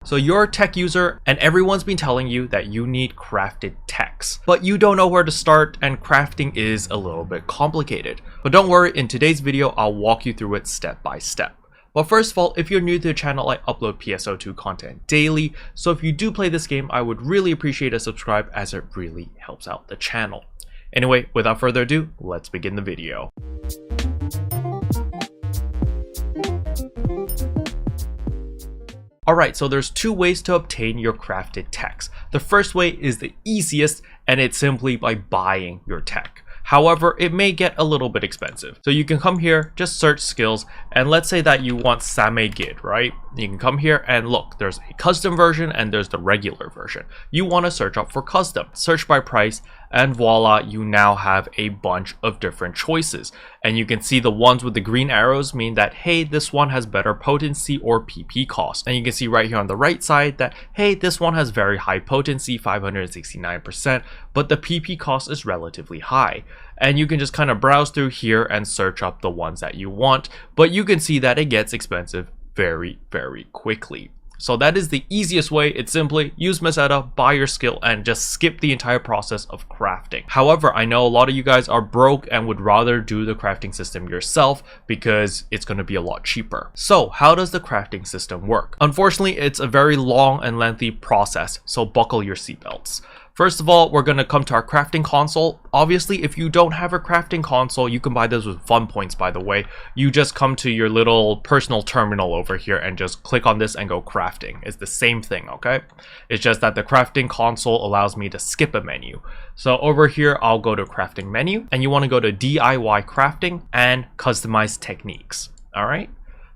So you're a tech user and everyone's been telling you that you need crafted techs, but you don't know where to start and crafting is a little bit complicated. But don't worry, in today's video, I'll walk you through it step by step. But first of all, if you're new to the channel, I upload PSO2 content daily, so if you do play this game, I would really appreciate a subscribe as it really helps out the channel. Anyway, without further ado, let's begin the video. Alright, so there's two ways to obtain your crafted techs. The first way is the easiest, and it's simply by buying your tech. However, it may get a little bit expensive. So you can come here, just search skills, and let's say that you want Same Gid, right? You can come here and look, there's a custom version and there's the regular version. You want to search up for custom, search by price, and voila, you now have a bunch of different choices. And you can see the ones with the green arrows mean that, hey, this one has better potency or PP cost. And you can see right here on the right side that, hey, this one has very high potency, 569%, but the PP cost is relatively high. And you can just kind of browse through here and search up the ones that you want, but you can see that it gets expensive very, very quickly. So that is the easiest way. It's simply use Meseta, buy your skill, and just skip the entire process of crafting. However, I know a lot of you guys are broke and would rather do the crafting system yourself because it's going to be a lot cheaper. So how does the crafting system work? Unfortunately, it's a very long and lengthy process, so buckle your seatbelts. First of all, we're going to come to our crafting console. Obviously, if you don't have a crafting console, you can buy this with fun points, by the way. You just come to your little personal terminal over here and just click on this and go crafting. It's the same thing, okay? It's just that the crafting console allows me to skip a menu. So over here, I'll go to crafting menu, and you want to go to DIY crafting and customize techniques, all right?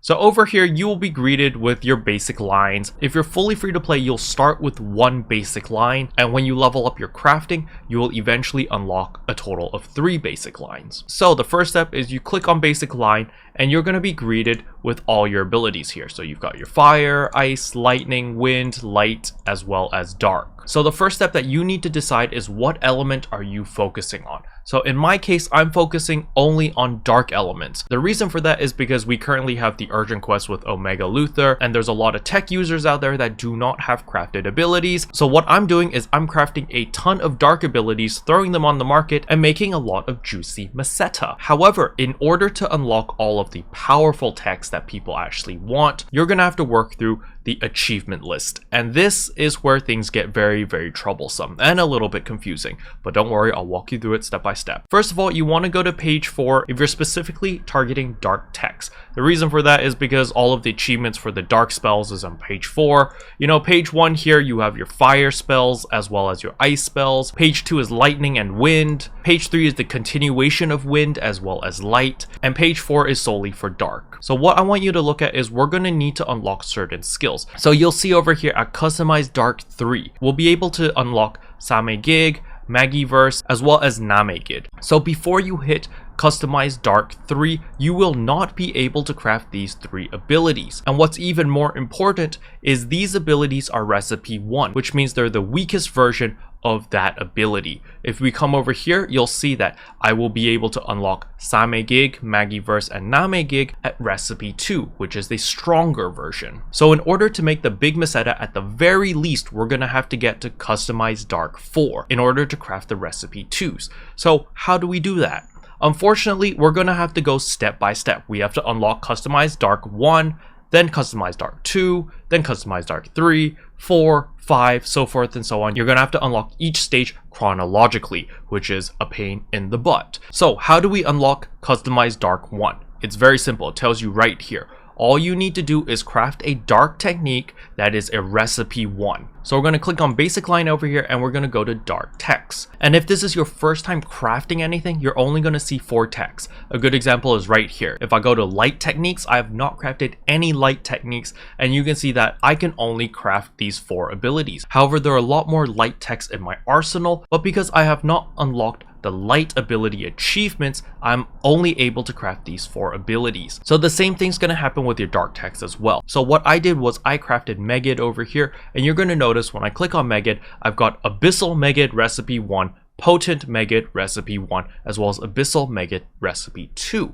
So over here, you will be greeted with your basic lines. If you're fully free to play, you'll start with one basic line, and when you level up your crafting, you will eventually unlock a total of 3 basic lines. So the first step is you click on basic line, and you're going to be greeted with all your abilities here. So you've got your fire, ice, lightning, wind, light, as well as dark. So the first step that you need to decide is what element are you focusing on. So in my case, I'm focusing only on dark elements. The reason for that is because we currently have the urgent quest with Omega Luther, and there's a lot of tech users out there that do not have crafted abilities. So what I'm doing is I'm crafting a ton of dark abilities, throwing them on the market, and making a lot of juicy Meseta. However, in order to unlock all of the powerful techs that people actually want, you're gonna have to work through the achievement list. And this is where things get very, very troublesome and a little bit confusing. But don't worry, I'll walk you through it step by step. First of all, you want to go to page 4 if you're specifically targeting dark techs. The reason for that is because all of the achievements for the dark spells is on page 4. You know, page 1 here, you have your fire spells as well as your ice spells. Page 2 is lightning and wind. Page 3 is the continuation of wind as well as light. And page 4 is solely for dark. So what I want you to look at is we're going to need to unlock certain skills. So you'll see over here at Customize Dark 3, we'll be able to unlock Same Gig, Magiverse, as well as Name Gid. So before you hit Customize Dark 3, you will not be able to craft these 3 abilities. And what's even more important is these abilities are recipe 1, which means they're the weakest version of that ability. If we come over here, you'll see that I will be able to unlock Same Gig, Magiverse, and Name Gig at recipe 2, which is the stronger version. So in order to make the big Meseta, at the very least, we're gonna have to get to Customize Dark 4 in order to craft the recipe 2s. So how do we do that? Unfortunately, we're gonna have to go step by step. We have to unlock Customize Dark 1, then Customize Dark 2, then Customize Dark 3, 4, 5, so forth and so on. You're gonna have to unlock each stage chronologically, which is a pain in the butt. So how do we unlock Customize Dark 1? It's very simple. It tells you right here. All you need to do is craft a dark technique that is a recipe 1. So we're going to click on basic line over here and we're going to go to dark techs. And if this is your first time crafting anything, you're only going to see 4 techs. A good example is right here. If I go to light techniques, I have not crafted any light techniques, and you can see that I can only craft these 4 abilities. However, there are a lot more light techs in my arsenal, but because I have not unlocked the light ability achievements, I'm only able to craft these 4 abilities. So the same thing's going to happen with your dark techs as well. So what I did was I crafted Megid over here, and you're going to notice when I click on Megid, I've got Abyssal Megid Recipe 1, Potent Megid Recipe 1, as well as Abyssal Megid Recipe 2.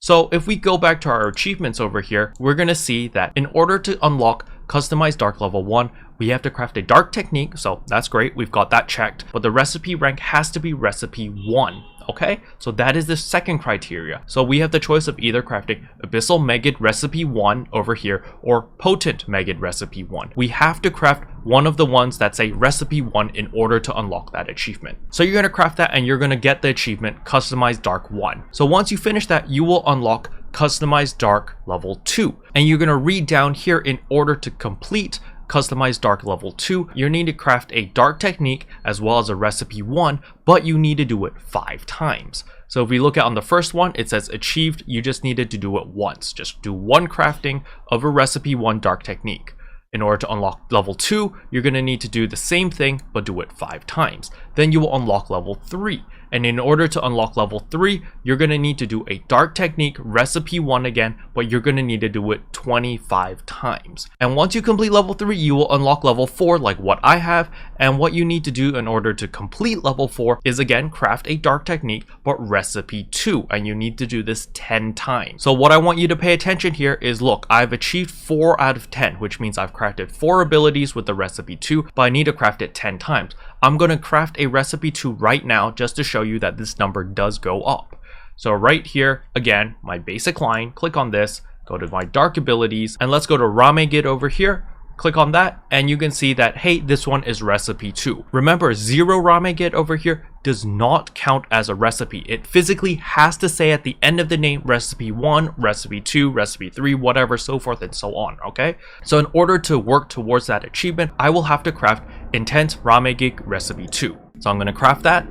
So if we go back to our achievements over here, we're going to see that in order to unlock customize dark level 1, we have to craft a dark technique, so that's great, we've got that checked, but the recipe rank has to be recipe 1. Okay, so that is the second criteria. So we have the choice of either crafting Abyssal Megid Recipe 1 over here or Potent Megid Recipe 1. We have to craft one of the ones that say Recipe 1 in order to unlock that achievement. So you're going to craft that and you're going to get the achievement Customize Dark 1. So once you finish that, you will unlock Customize Dark level 2. And you're going to read down here, in order to complete Customize Dark level 2, you need to craft a dark technique as well as a recipe 1, but you need to do it 5 times. So if we look at on the first one, it says achieved, you just needed to do it once. Just do one crafting of a recipe 1 dark technique. In order to unlock level 2, you're going to need to do the same thing, but do it 5 times. Then you will unlock level 3. And in order to unlock level 3, you're going to need to do a dark technique recipe 1 again, but you're going to need to do it 25 times. And once you complete level 3, you will unlock level 4 like what I have. And what you need to do in order to complete level 4 is again craft a dark technique, but recipe 2. And you need to do this 10 times. So what I want you to pay attention here is, look, I've achieved 4 out of 10, which means I've crafted 4 abilities with the recipe 2, but I need to craft it 10 times. I'm going to craft a recipe 2 right now just to show you that this number does go up. So right here, again, my basic line, click on this, go to my dark abilities, and let's go to Ramegid over here. Click on that, and you can see that, hey, this one is recipe 2. Remember, 0 Ramegid over here does not count as a recipe. It physically has to say at the end of the name recipe 1, recipe 2, recipe 3, whatever, so forth and so on, okay? So in order to work towards that achievement, I will have to craft Intense Ramegid Recipe 2. So I'm going to craft that.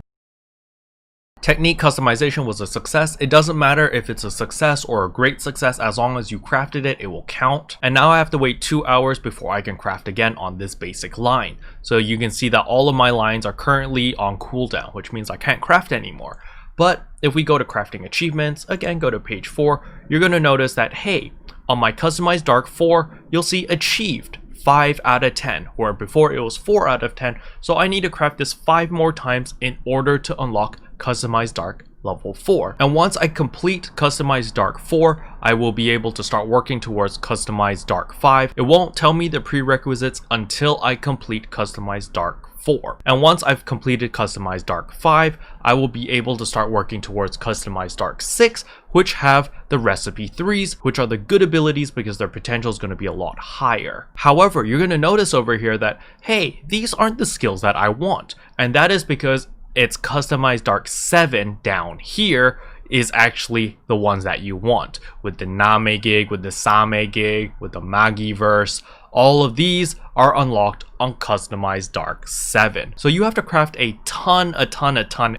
Technique customization was a success. It doesn't matter if it's a success or a great success, as long as you crafted it, it will count. And now I have to wait 2 hours before I can craft again on this basic line. So you can see that all of my lines are currently on cooldown, which means I can't craft anymore. But if we go to crafting achievements, again, go to page 4, you're going to notice that, hey, on my customized dark 4, you'll see achieved 5 out of 10, where before it was 4 out of 10. So I need to craft this 5 more times in order to unlock Customized Dark level 4. And once I complete Customized Dark 4, I will be able to start working towards Customized Dark 5. It won't tell me the prerequisites until I complete Customized Dark 4. And once I've completed Customized Dark 5, I will be able to start working towards Customized Dark 6, which have the recipe 3s, which are the good abilities because their potential is going to be a lot higher. However, you're going to notice over here that, hey, these aren't the skills that I want. And that is because it's Customized Dark 7 down here is actually the ones that you want, with the Name gig, with the Same gig, with the Magiverse. All of these are unlocked on Customized Dark 7. So you have to craft a ton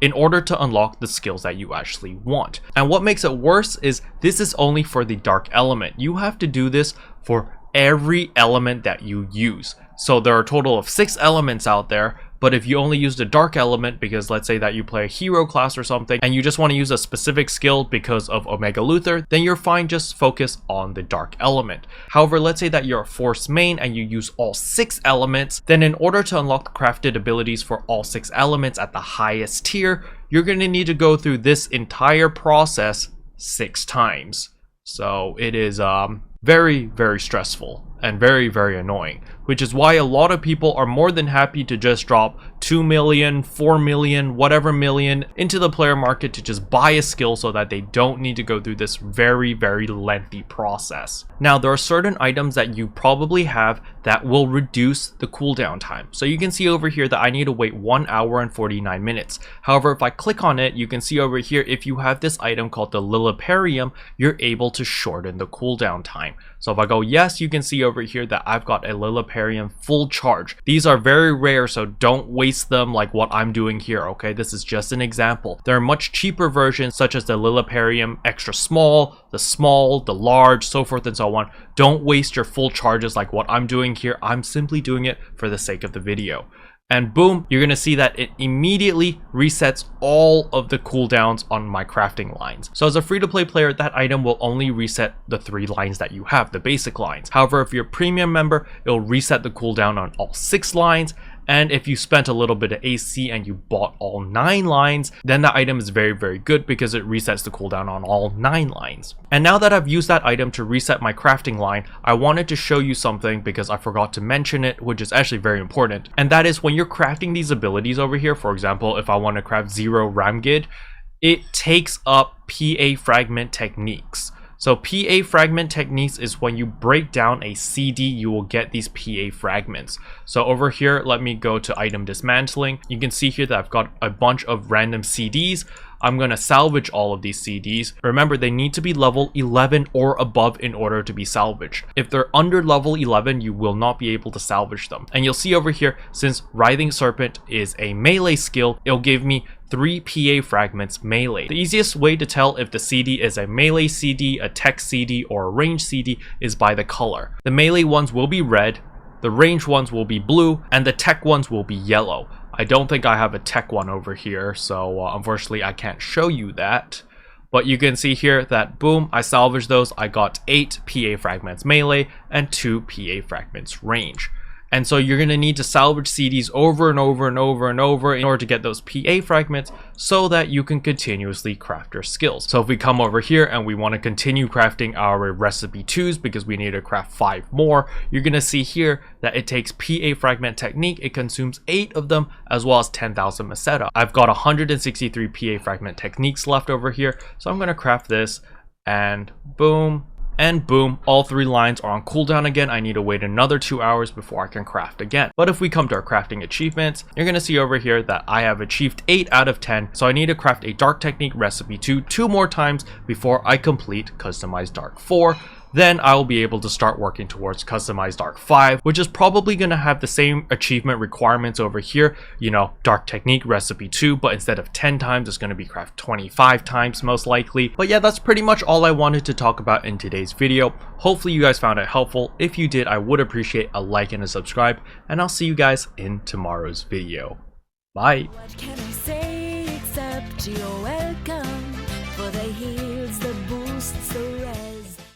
in order to unlock the skills that you actually want. And what makes it worse is this is only for the dark element. You have to do this for every element that you use. So there are a total of 6 elements out there, but if you only use the dark element, because let's say that you play a hero class or something and you just want to use a specific skill because of Omega Luther, then you're fine, just focus on the dark element. However, let's say that you're a force main and you use all 6 elements, then in order to unlock the crafted abilities for all 6 elements at the highest tier, you're going to need to go through this entire process 6 times. So it is very stressful and very annoying, which is why a lot of people are more than happy to just drop 2 million, 4 million, whatever million into the player market to just buy a skill so that they don't need to go through this very lengthy process. Now, there are certain items that you probably have that will reduce the cooldown time. So you can see over here that I need to wait 1 hour and 49 minutes. However, if I click on it, you can see over here, if you have this item called the Lilliparium, you're able to shorten the cooldown time. So if I go yes, you can see over here that I've got a Lilliparium full charge. These are very rare, so don't waste them like what I'm doing here, okay? This is just an example. There are much cheaper versions such as the Lilliparium extra small, the large, so forth and so on. Don't waste your full charges like what I'm doing here. I'm simply doing it for the sake of the video. And boom, you're going to see that it immediately resets all of the cooldowns on my crafting lines. So as a free-to-play player, that item will only reset the 3 lines that you have, the basic lines. However, if you're a premium member, it'll reset the cooldown on all 6 lines. And if you spent a little bit of AC and you bought all 9 lines, then that item is very, very good because it resets the cooldown on all 9 lines. And now that I've used that item to reset my crafting line, I wanted to show you something because I forgot to mention it, which is actually very important. And that is when you're crafting these abilities over here, for example, if I want to craft 0 Ramgid, it takes up PA fragment techniques. So PA fragment techniques is when you break down a CD, you will get these PA fragments. So over here, let me go to item dismantling. You can see here that I've got a bunch of random CDs. I'm going to salvage all of these CDs. Remember, they need to be level 11 or above in order to be salvaged. If they're under level 11, you will not be able to salvage them. And you'll see over here, since Writhing Serpent is a melee skill, it'll give me 3 PA fragments melee. The easiest way to tell if the CD is a melee CD, a tech CD, or a range CD is by the color. The melee ones will be red, the range ones will be blue, and the tech ones will be yellow. I don't think I have a tech one over here, so unfortunately I can't show you that. But you can see here that boom, I salvaged those. I got 8 PA fragments melee and 2 PA fragments range. And so you're going to need to salvage CDs over and over and over and over in order to get those PA fragments so that you can continuously craft your skills. So if we come over here and we want to continue crafting our recipe 2s because we need to craft 5 more, you're going to see here that it takes PA fragment technique. It consumes 8 of them as well as 10,000 Meseta. I've got 163 PA fragment techniques left over here. So I'm going to craft this and boom. And boom, all 3 lines are on cooldown again. I need to wait another 2 hours before I can craft again. But if we come to our crafting achievements, you're going to see over here that I have achieved 8 out of 10. So I need to craft a Dark Technique Recipe 2 more times before I complete Customized Dark 4. Then I will be able to start working towards Customized Dark 5, which is probably going to have the same achievement requirements over here, you know, Dark Technique Recipe 2, but instead of 10 times, it's going to be craft 25 times most likely. But yeah, that's pretty much all I wanted to talk about in today's video. Hopefully you guys found it helpful. If you did, I would appreciate a like and a subscribe, and I'll see you guys in tomorrow's video. Bye! What can I say except you're welcome for the heals, the boosts, the